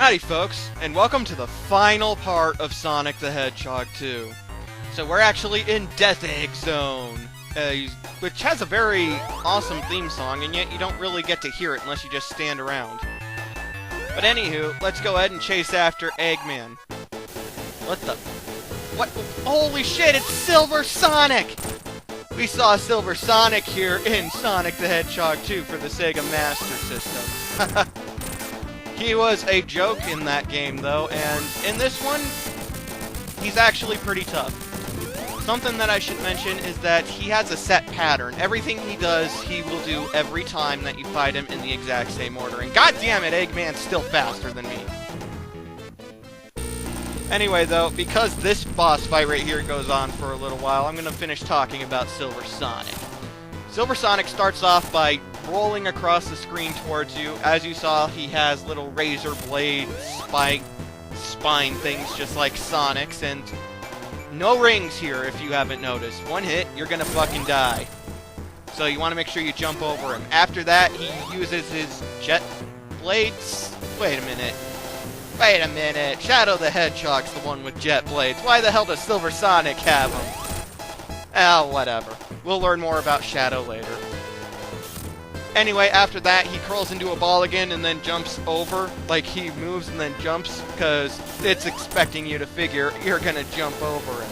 Howdy folks, and welcome to the final part of Sonic the Hedgehog 2. So we're actually in Death Egg Zone, which has a very awesome theme song, and yet you don't really get to hear it unless you just stand around. But anywho, let's go ahead and chase after Eggman. What the... What? Holy shit, it's Silver Sonic! We saw Silver Sonic here in Sonic the Hedgehog 2 for the Sega Master System. He was a joke in that game, though, and in this one, he's actually pretty tough. Something that I should mention is that he has a set pattern. Everything he does, he will do every time that you fight him in the exact same order. And god damn it, Eggman's still faster than me. Anyway, though, because this boss fight right here goes on for a little while, I'm going to finish talking about Silver Sonic. Silver Sonic starts off by rolling across the screen towards you. As you saw, he has little razor blade spine things just like Sonic's, and no rings here if you haven't noticed. One hit, you're gonna fucking die. So you want to make sure you jump over him. After that, he uses his jet blades. Wait a minute. Shadow the Hedgehog's the one with jet blades. Why the hell does Silver Sonic have them? Oh, whatever. We'll learn more about Shadow later. Anyway, after that, he curls into a ball again and then jumps over. Like, he moves and then jumps, because it's expecting you to figure you're gonna jump over him.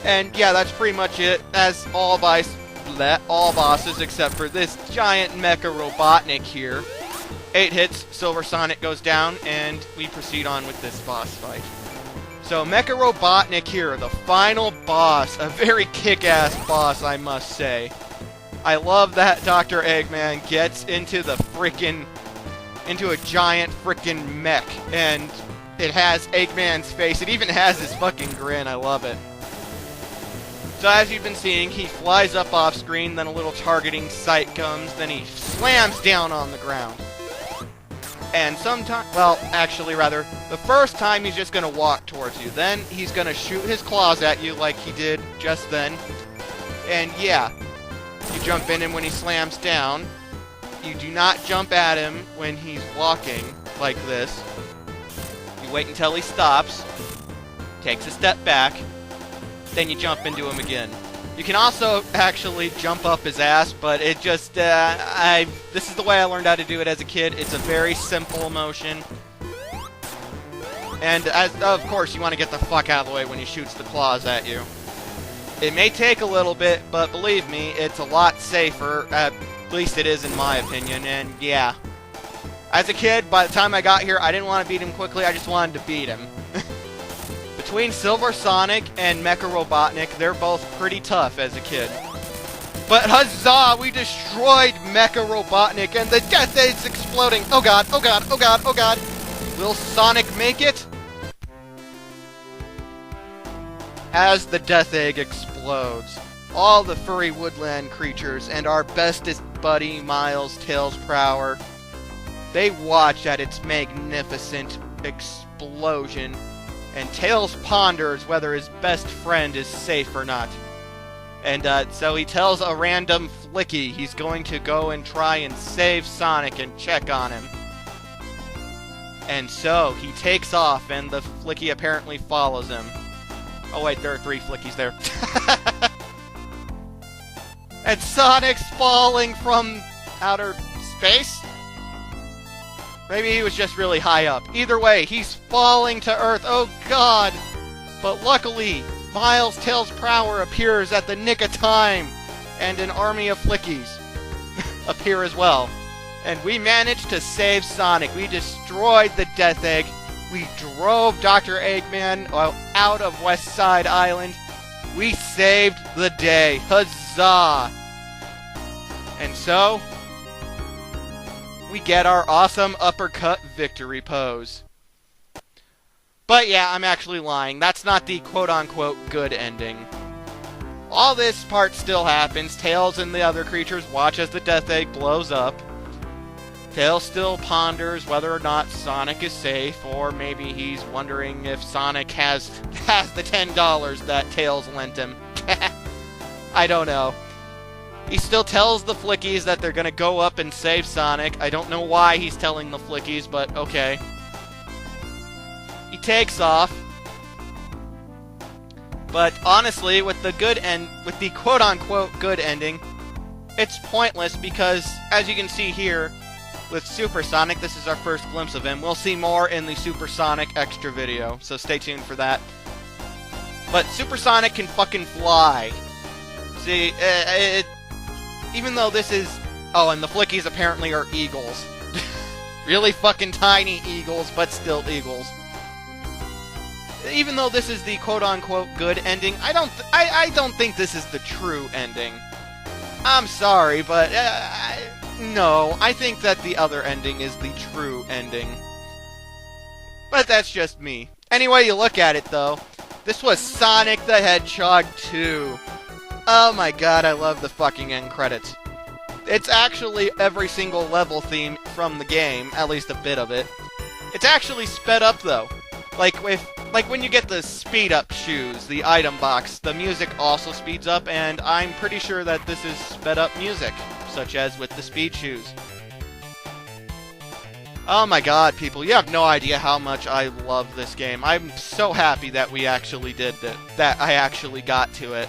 And yeah, that's pretty much it. As all bosses except for this giant Mecha Robotnik here. 8 hits, Silver Sonic goes down, and we proceed on with this boss fight. So, Mecha Robotnik here, the final boss. A very kick-ass boss, I must say. I love that Doctor Eggman gets into a giant frickin' mech, and it has Eggman's face. It even has his fucking grin. I love it. So as you've been seeing, he flies up off screen, then a little targeting sight comes, then he slams down on the ground. And the first time he's just gonna walk towards you. Then he's gonna shoot his claws at you like he did just then. And yeah, you jump in him when he slams down. You do not jump at him when he's walking like this. You wait until he stops, takes a step back, then you jump into him again. You can also actually jump up his ass, but it just, this is the way I learned how to do it as a kid. It's a very simple motion. And, of course, you want to get the fuck out of the way when he shoots the claws at you. It may take a little bit, but believe me, it's a lot safer. At least it is in my opinion, and yeah. As a kid, by the time I got here, I didn't want to beat him quickly, I just wanted to beat him. Between Silver Sonic and Mecha Robotnik, they're both pretty tough as a kid. But huzzah! We destroyed Mecha Robotnik and the Death Egg's exploding! Oh god, oh god, oh god, oh god! Will Sonic make it? As the Death Egg explodes, all the furry woodland creatures and our bestest buddy, Miles Tails Prower, they watch at its magnificent explosion, and Tails ponders whether his best friend is safe or not. And so he tells a random Flicky he's going to go and try and save Sonic and check on him. And so he takes off, and the Flicky apparently follows him. Oh wait, there are 3 Flickies there. And Sonic's falling from outer space? Maybe he was just really high up. Either way, he's falling to Earth. Oh god! But luckily, Miles Tails Prower appears at the nick of time, and an army of Flickies appear as well. And we managed to save Sonic. We destroyed the Death Egg. We drove Doctor Eggman out of West Side Island. We saved the day. Huzzah! And so, we get our awesome uppercut victory pose. But yeah, I'm actually lying. That's not the quote-unquote good ending. All this part still happens. Tails and the other creatures watch as the Death Egg blows up. Tails still ponders whether or not Sonic is safe, or maybe he's wondering if Sonic has the $10 that Tails lent him. I don't know. He still tells the Flickies that they're gonna go up and save Sonic. I don't know why he's telling the Flickies, but okay. he takes off. But honestly, with the quote-unquote good ending, it's pointless because, as you can see here, with Supersonic, this is our first glimpse of him. We'll see more in the Supersonic extra video, so stay tuned for that. But Supersonic can fucking fly. See, even though this is... Oh, and the Flickies apparently are eagles. Really fucking tiny eagles, but still eagles. Even though this is the quote-unquote good ending, I don't think this is the true ending. I'm sorry, but no, I think that the other ending is the true ending. But that's just me. Anyway you look at it, though, this was Sonic the Hedgehog 2. Oh my god, I love the fucking end credits. It's actually every single level theme from the game, at least a bit of it. It's actually sped up, though. Like when you get the speed up shoes, the item box, the music also speeds up, and I'm pretty sure that this is sped up music, such as with the speed shoes. Oh my god, people, you have no idea how much I love this game. I'm so happy that we actually did that I actually got to it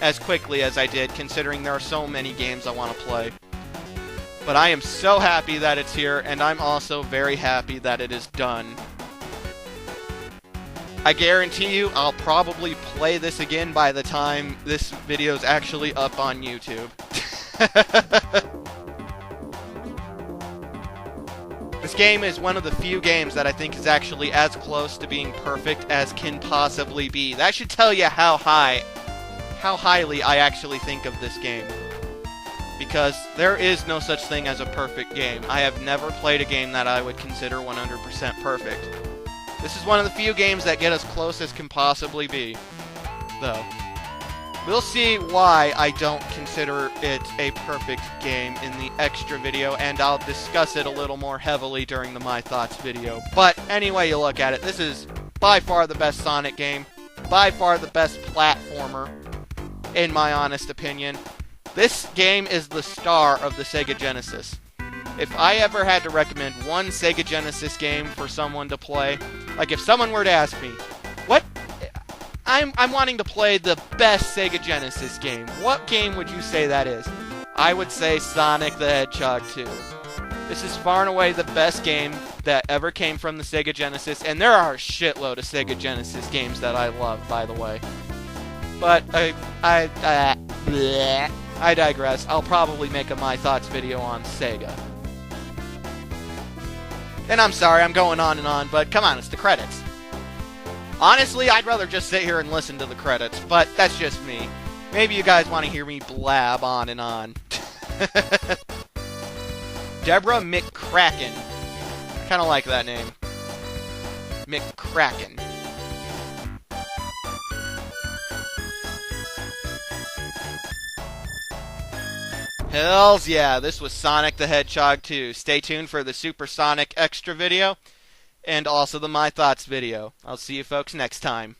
as quickly as I did, considering there are so many games I want to play. But I am so happy that it's here, and I'm also very happy that it is done. I guarantee you I'll probably play this again by the time this video is actually up on YouTube. This game is one of the few games that I think is actually as close to being perfect as can possibly be. That should tell you how highly I actually think of this game. Because there is no such thing as a perfect game. I have never played a game that I would consider 100% perfect. This is one of the few games that get as close as can possibly be, though. We'll see why I don't consider it a perfect game in the extra video, and I'll discuss it a little more heavily during the My Thoughts video. But anyway you look at it, this is by far the best Sonic game, by far the best platformer, in my honest opinion. This game is the star of the Sega Genesis. If I ever had to recommend one Sega Genesis game for someone to play, like if someone were to ask me, what? I'm wanting to play the best Sega Genesis game. What game would you say that is? I would say Sonic the Hedgehog 2. This is far and away the best game that ever came from the Sega Genesis, and there are a shitload of Sega Genesis games that I love, by the way. But I digress. I'll probably make a My Thoughts video on Sega. And I'm sorry, I'm going on and on, but come on, it's the credits. Honestly, I'd rather just sit here and listen to the credits, but that's just me. Maybe you guys want to hear me blab on and on. Deborah McCracken. I kind of like that name. McCracken. Hells yeah, this was Sonic the Hedgehog 2. Stay tuned for the Supersonic extra video, and also the My Thoughts video. I'll see you folks next time.